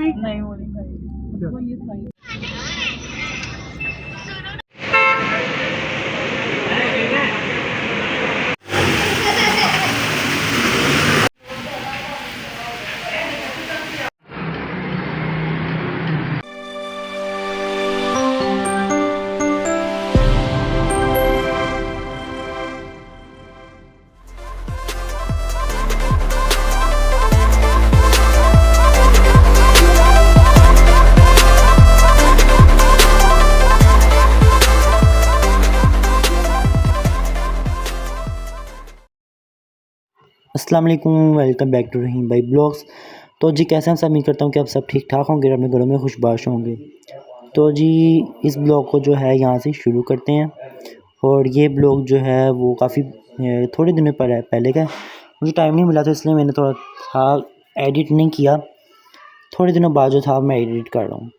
नहीं वो नहीं खाई वो ये खाई। अस्सलाम वालेकुम, वेलकम बैक टू रहीम भाई ब्लॉग्स। तो जी कैसे हैं, सब उम्मीद करता हूँ कि आप सब ठीक ठाक होंगे और अपने घरों में खुशबाश होंगे। तो जी इस ब्लॉग को जो है यहाँ से शुरू करते हैं। और ये ब्लॉग जो है वो काफ़ी थोड़े दिनों पहले का है। मुझे टाइम नहीं मिला था इसलिए मैंने थोड़ा था एडिट नहीं किया। थोड़े दिनों बाद जो था मैं एडिट कर रहा हूँ।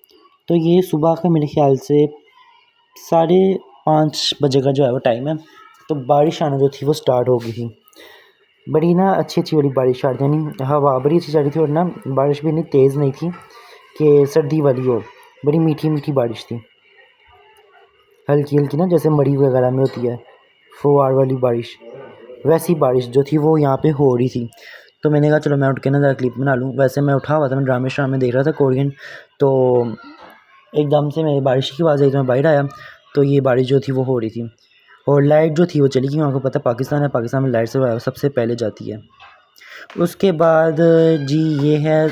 तो ये सुबह का मेरे ख्याल से 5:30 बजे का जो है वो टाइम है। तो बारिश आना जो थी वो स्टार्ट हो गई थी। बड़ी ना अच्छी वाली बारिश आ रही थी, यानी हवा बड़ी अच्छी चल रही थी और ना बारिश भी इतनी तेज़ नहीं थी कि सर्दी वाली हो। बड़ी मीठी मीठी बारिश थी, हल्की हल्की ना, जैसे मड़ी वगैरह में होती है फुहार वाली बारिश, वैसी बारिश जो थी वो यहाँ पे हो रही थी। तो मैंने कहा चलो मैं उठ के ना ज़रा क्लिप बना लूँ। वैसे मैं उठा हुआ था, मैं ड्रामे देख रहा था कोरियन। तो एकदम से मेरी बारिश की आवाज़ आई तो मैं बाहर आया, तो ये बारिश जो थी वो हो रही थी। और लाइट जो थी वो चली गई। वहाँ को पता पाकिस्तान है, पाकिस्तान में लाइट सबसे पहले जाती है। उसके बाद जी ये है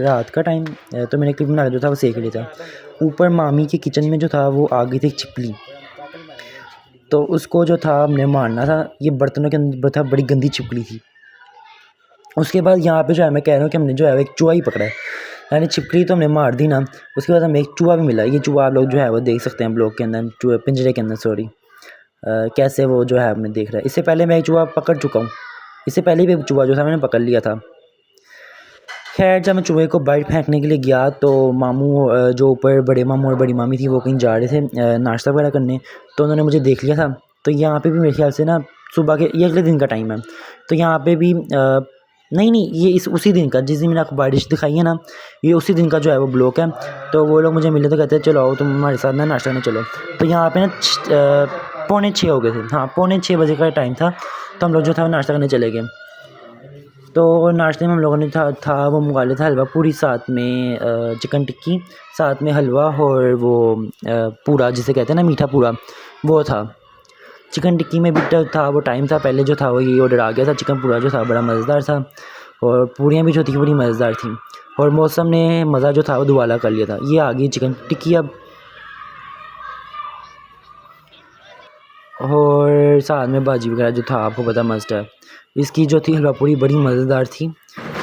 रात का टाइम। तो मैंने क्लिप बना जो था वो सेक लिया था। ऊपर मामी के किचन में जो था वो आ गई थी एक छिपली, तो उसको जो था हमने मारना था। ये बर्तनों के अंदर था, बड़ी गंदी छिपकली थी। उसके बाद यहाँ पे जो है मैं कह रहा हूँ कि हमने जो है एक चूहा ही पकड़ा है, यानी छिपकली तो हमने मार दी ना। उसके बाद हमें एक चूहा भी मिला। ये चूहा आप लोग जो है वो देख सकते हैं ब्लॉग के अंदर, चूहे पिंजरे के अंदर, सॉरी, कैसे वो जो है हमें देख रहा है। इससे पहले मैं एक चूहा पकड़ चुका हूँ, इससे पहले भी एक चूहा जो था मैंने पकड़ लिया था। खैर जब मैं चूहे को बाइट फेंकने के लिए गया तो मामू जो ऊपर बड़े मामू और बड़ी मामी थी वो कहीं जा रहे थे नाश्ता वगैरह करने, तो उन्होंने मुझे देख लिया था। तो यहाँ पे भी मेरे ख्याल से ना सुबह के, ये अगले दिन का टाइम है, तो यहाँ पे भी नहीं ये उसी दिन का, जिस दिन मैंने आपको बारिश दिखाई है ना, ये उसी दिन का जो है वो ब्लॉक है। तो वो लोग मुझे मिले तो कहते हैं चलो आओ तुम हमारे साथ ना नाश्ता करने चलो। तो यहाँ पे ना 5:45 हो गए थे, हाँ 5:45 बजे का टाइम था। तो हम लोग जो था नाश्ता करने चले गए। तो नाश्ते में हम लोगों ने था वो मंगा लिया था हलवा पूरी, साथ में चिकन टिक्की, साथ में हलवा और वो पूरा जिसे कहते हैं ना मीठा पूरा, वो था। चिकन टिक्की में भी था वो टाइम था पहले जो था वो ये ऑर्डर आ गया था। चिकन पूरा जो था बड़ा मज़ेदार था और पूरियाँ भी जो थी बड़ी मज़ेदार थी। और मौसम ने मज़ा जो था वो दुबाला कर लिया था। ये आ गई चिकन टिक्की अब, और साथ में भाजी वगैरह जो था आपको पता मस्ट है। इसकी जो थी हलवा पूरी बड़ी मज़ेदार थी।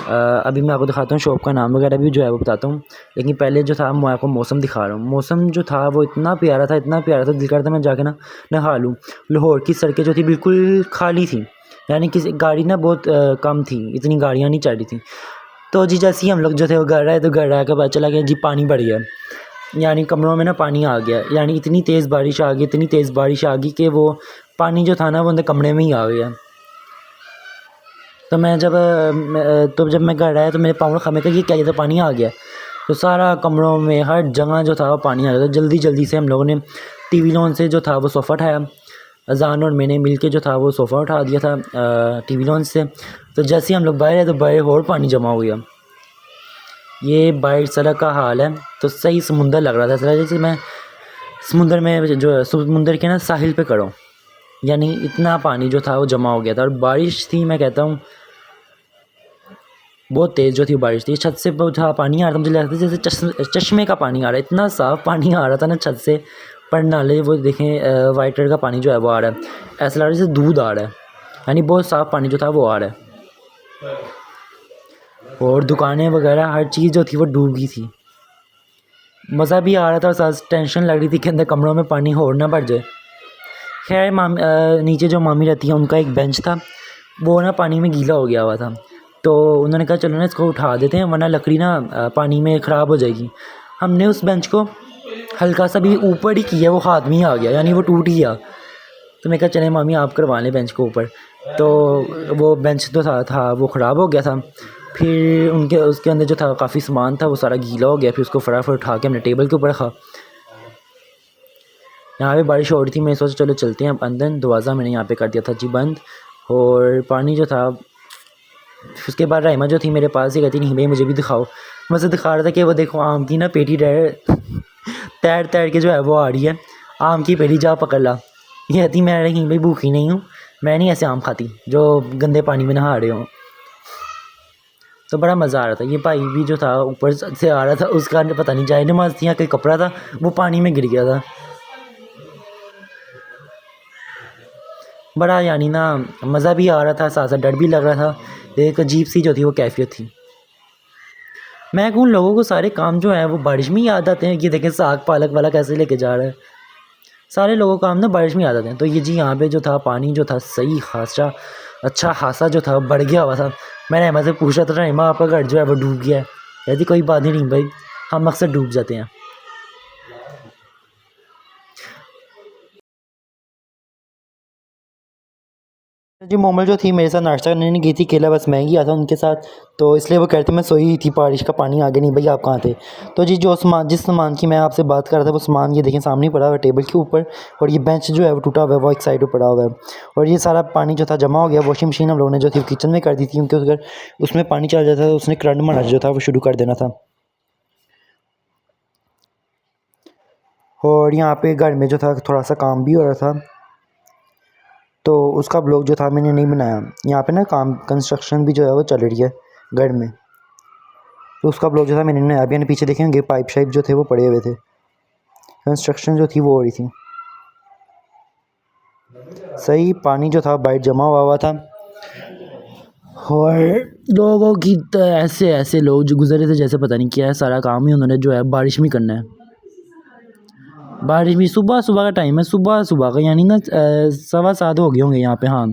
अभी मैं आपको दिखाता हूँ शॉप का नाम वगैरह भी जो है वो बताता हूँ, लेकिन पहले जो था मैं आपको मौसम दिखा रहा हूँ। मौसम जो था वो इतना प्यारा था, इतना प्यारा था, दिल करता मैं जाके ना नहा लूँ। लाहौर की सड़कें जो थी बिल्कुल खाली थी, यानी किसी गाड़ी ना बहुत कम थी, इतनी गाड़ियाँ नहीं चल रही थी। तो जी जैसे ही हम लोग जो थे वो घर आए, तो घर आके पता चला कि जी पानी बढ़ गया, यानी कमरों में ना पानी आ गया। यानी इतनी तेज़ बारिश आ गई, इतनी तेज़ बारिश आ गई कि वो पानी जो था ना वो अंदर कमरे में ही आ गया। तो जब मैं घर आया तो मेरे पाँव में का ये क्या, ये तो पानी आ गया। तो सारा कमरों में हर जगह जो था वो पानी आ गया। तो जल्दी से हम लोगों ने टीवी लॉन से जो था वो सोफ़ा उठाया। अजान और मैंने मिल के जो था वो सोफ़ा उठा दिया था टीवी लॉन से। तो जैसे ही हम लोग बाहर आए तो बाहर और पानी जमा हो गया। ये बाहर सड़क का हाल है। तो सही समुंदर लग रहा था, सर जैसे मैं समुंदर में जो समुंदर के ना साहिल पे खड़ा हूँ, यानी इतना पानी जो था वो जमा हो गया था। और बारिश थी, मैं कहता हूँ बहुत तेज़ जो थी बारिश थी। छत से था पानी आ रहा था, मुझे लगता था जैसे चश्मे का पानी आ रहा है, इतना साफ़ पानी आ रहा था ना छत से। पर नाले वो देखें वाइट कलर का पानी जो है वो आ रहा है, ऐसा लग रहा है जैसे दूध आ रहा है, यानी बहुत साफ़ पानी जो था वो आ रहा है। और दुकानें वगैरह हर चीज़ जो थी वो डूब गई थी। मज़ा भी आ रहा था और साथ टेंशन लग रही थी कि अंदर कमरों में पानी और ना बढ़ जाए। खैर नीचे जो मामी रहती हैं उनका एक बेंच था, वो ना पानी में गीला हो गया हुआ था। तो उन्होंने कहा चलो ना इसको उठा देते हैं, वरना लकड़ी ना पानी में ख़राब हो जाएगी। हमने उस बेंच को हल्का सा भी ऊपर ही किया, वो हाथ में ही आ गया, यानी वो टूट गया। तो मैं कहा चले मामी आप करवा लें बेंच को ऊपर। तो वो बेंच तो था वो ख़राब हो गया था। फिर उनके उसके अंदर जो था काफ़ी सामान था वो सारा गीला हो गया। फिर उसको फटाफट उठा के हमने टेबल के ऊपर रखा। यहाँ पे बारिश हो रही थी, मैं सोचा चलो चलते हैं अब अंदर। दरवाज़ा मैंने यहाँ पे कर दिया था जी बंद। और पानी जो था, उसके बाद राइमा जो थी मेरे पास ही कहती नहीं भाई मुझे भी दिखाओ। मैं उसे दिखा रहा था कि वो देखो आम की ना पेटी तैर तैर के जो है वो आ रही है। आम की पेटी जा पकड़ ला। ये कहती मैं नहीं भाई भूखी नहीं हूँ, मैं नहीं ऐसे आम खाती जो गंदे पानी में नहा रहे हों। तो बड़ा मज़ा आ रहा था। ये भाई भी जो था ऊपर से आ रहा था, उसका पता नहीं जाए नमाज थी या कोई कपड़ा था वो पानी में गिर गया था। बड़ा यानी ना मज़ा भी आ रहा था, साथ साथ डर भी लग रहा था। एक अजीब सी जो थी वो कैफियत थी। मैं कहूँ लोगों को सारे काम जो है वो बारिश में ही याद आते हैं। कि देखें साग पालक वाला कैसे लेके जा रहा है, सारे लोगों का काम ना बारिश में याद आते हैं। तो ये जी यहाँ पे जो था पानी जो था सही खासा अच्छा खासा जो था बढ़ गया हुआ था। मैंने रहमा से पूछा था, रहमा आपका घर जो है वो डूब गया है? कहती कोई बात नहीं भाई, हम अक्सर डूब जाते हैं। जी मोमल जो थी मेरे साथ नाश्ता करने नहीं गई थी, केला बस मैं गया था उनके साथ। तो इसलिए वो कहते मैं सोई थी, बारिश का पानी आ गया। नहीं भाई आप कहाँ थे? तो जी जो सामान जिस सामान की मैं आपसे बात कर रहा था वो सामान ये देखें सामने पड़ा हुआ है टेबल के ऊपर। और ये बेंच जो है वो टूटा हुआ है, वो एक साइड पर पड़ा हुआ है। और ये सारा पानी जो था जमा हो गया। वॉशिंग मशीन हम लोगों ने जो थी किचन में कर दी थी, क्योंकि अगर उसमें पानी चल जाता तो उसने करंट मारना जो था वो शुरू कर देना था। और यहाँ पे घर में जो था थोड़ा सा काम भी हो रहा था, तो उसका ब्लॉग जो था मैंने नहीं बनाया। यहाँ पे ना काम कंस्ट्रक्शन भी जो है वो चल रही है घर में, तो उसका ब्लॉग जो था मैंने नहीं बनाया। अभी यानी पीछे देखेंगे पाइप शाइप जो थे वो पड़े हुए थे, कंस्ट्रक्शन जो थी वो हो रही थी। सही पानी जो था बाहर जमा हुआ था। और लोगों की तो ऐसे ऐसे लोग जो गुजरे थे जैसे पता नहीं क्या है, सारा काम ही उन्होंने जो है बारिश में करना है। बारिश भी सुबह सुबह का टाइम है, सुबह सुबह का यानी ना 7:15 हो गए होंगे यहाँ पे। हाँ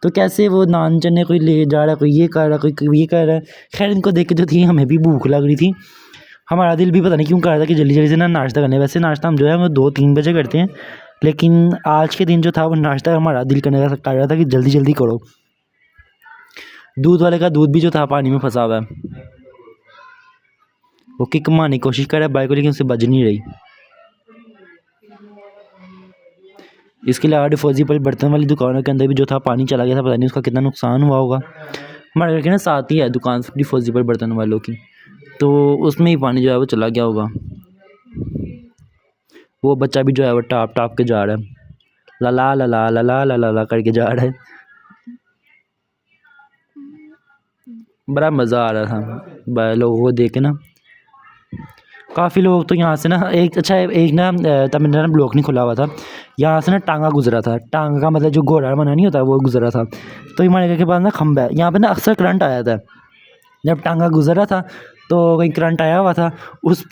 तो कैसे वो नान चने कोई ले जा रहा है, कोई ये कर रहा है, कोई ये कर रहा है। खैर इनको देख के जो थी हमें भी भूख लग रही थी। हमारा दिल भी पता नहीं क्यों कर रहा था कि जल्दी जल्दी से ना नाश्ता करने। वैसे नाश्ता हम जो है वो 2-3 बजे करते हैं, लेकिन आज के दिन जो था वो नाश्ता हमारा दिल करने का कर रहा था कि जल्दी जल्दी करो। दूध वाले का दूध भी जो था पानी में फंसा हुआ है। वो किक मारने की कोशिश कर रहा है बाइक को, लेकिन उससे बज नहीं रही। इसके अलावा डिस्पोजेबल बर्तन वाली दुकानों के अंदर भी जो था पानी चला गया था, पता नहीं उसका कितना नुकसान हुआ होगा। हमारे घर के ना साथ ही है दुकान डिस्पोजेबल बर्तन वालों की, तो उसमें ही पानी जो है वो चला गया होगा। वो बच्चा भी जो है वो टाप टाप के जा रहा है, ला ला ला ला ला ला ला ला करके जा रहा है। बड़ा मज़ा आ रहा था लोगों को देख के ना। काफ़ी लोग तो यहाँ से ना एक ना तमिलनाडु में ब्लॉक नहीं खुला हुआ था, यहाँ से ना टांगा गुजरा था। टांगा का मतलब जो घोड़ा बना नहीं होता वो गुजरा था। तो हमारे घर के पास ना खंभा है, यहाँ पे ना अक्सर करंट आया था। जब टांगा गुजरा था तो कहीं करंट आया हुआ था, उस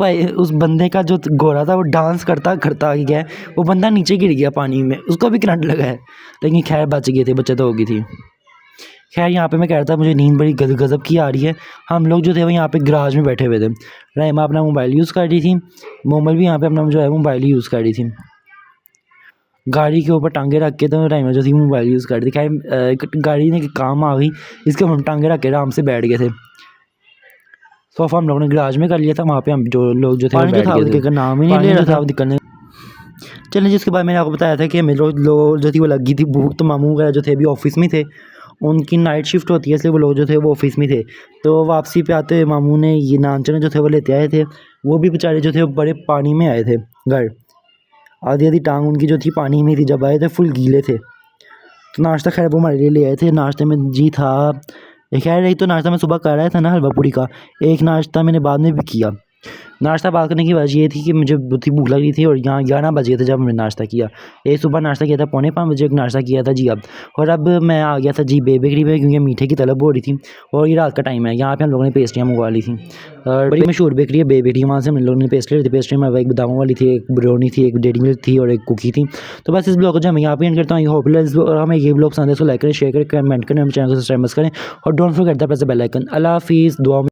बंदे का जो घोड़ा था वो डांस करता करता गया, वो बंदा नीचे गिर गया पानी में, उसको भी करंट लगा है। लेकिन खैर बच गए थे, बच्चे तो हो गई थी। खैर यहाँ पे मैं कह रहा था मुझे नींद बड़ी गज़ब की आ रही है। हम लोग जो थे वो यहाँ पे गराज में बैठे हुए थे। रहमा अपना मोबाइल यूज़ कर रही थी, मोमल भी यहाँ पे अपना जो है मोबाइल ही यूज़ कर रही थी। गाड़ी के ऊपर टांगे रख के तो रहमा जो थी मोबाइल यूज़ कर रही थी। खैर गाड़ी ने काम आ गई, इसके हम टांगे रख के आराम से बैठ गए थे। सोफ़ा हम लोगों ने गराज में कर लिया था, वहाँ पे हम जो लोग जो थे वो बैठ गए थे। नाम ही नहीं ले रहा था निकलने। चलें जिसके बाद मैंने आपको बताया था कि हमें लोग जो थी वो लगी थी भूख, तो मामू वगैरह जो थे अभी ऑफिस में थे, उनकी नाइट शिफ्ट होती है इसलिए वो लोग जो थे वो ऑफिस में थे। तो वापसी पे आते हुए मामू ने ये नान चने जो थे वो लेते आए थे। वो भी बेचारे जो थे वो बड़े पानी में आए थे घर, आधी आधी टांग उनकी जो थी पानी में थी। जब आए थे फुल गीले थे। तो नाश्ता खैर वो हमारे लिए ले आए थे। नाश्ते में जी था खैर एक तो नाश्ता मैं सुबह कर रहा था ना हलवा पूड़ी का, एक नाश्ता मैंने बाद में भी किया। नाश्ता बात करने की वजह ये थी कि मुझे बहुत ही भूख लग रही थी और यहाँ 11 बजे थे जब हमने नाश्ता किया। एक सुबह नाश्ता किया था 4:45 बजे, एक नाश्ता किया था जी अब। और अब मैं आ गया था जी बेकरी में, क्योंकि मीठे की तलब हो रही थी और ये रात का टाइम है। यहाँ पे हम लोगों ने पेस्ट्रियाँ मंगवा ली थी और बड़ी मशहूर बेकरी है बेकरी, वहाँ से हम लोगों ने पेस्ट्री ली थी। पेस्ट्री में एक बादामों वाली थी, एक ब्राउनी थी, एक डेयरी मिल्क थी और एक कुकी थी। तो बस इस ब्लॉग को जो मैं यहाँ पे एंड करता हूँ। होप हमें ये ब्लॉग पसंद है, इसको लाइक करें, शेयर करें, कमेंट करें, चैनल को सब्सक्राइब करें और don't forget the press the bell icon. अल्लाह हाफिज़। दुआ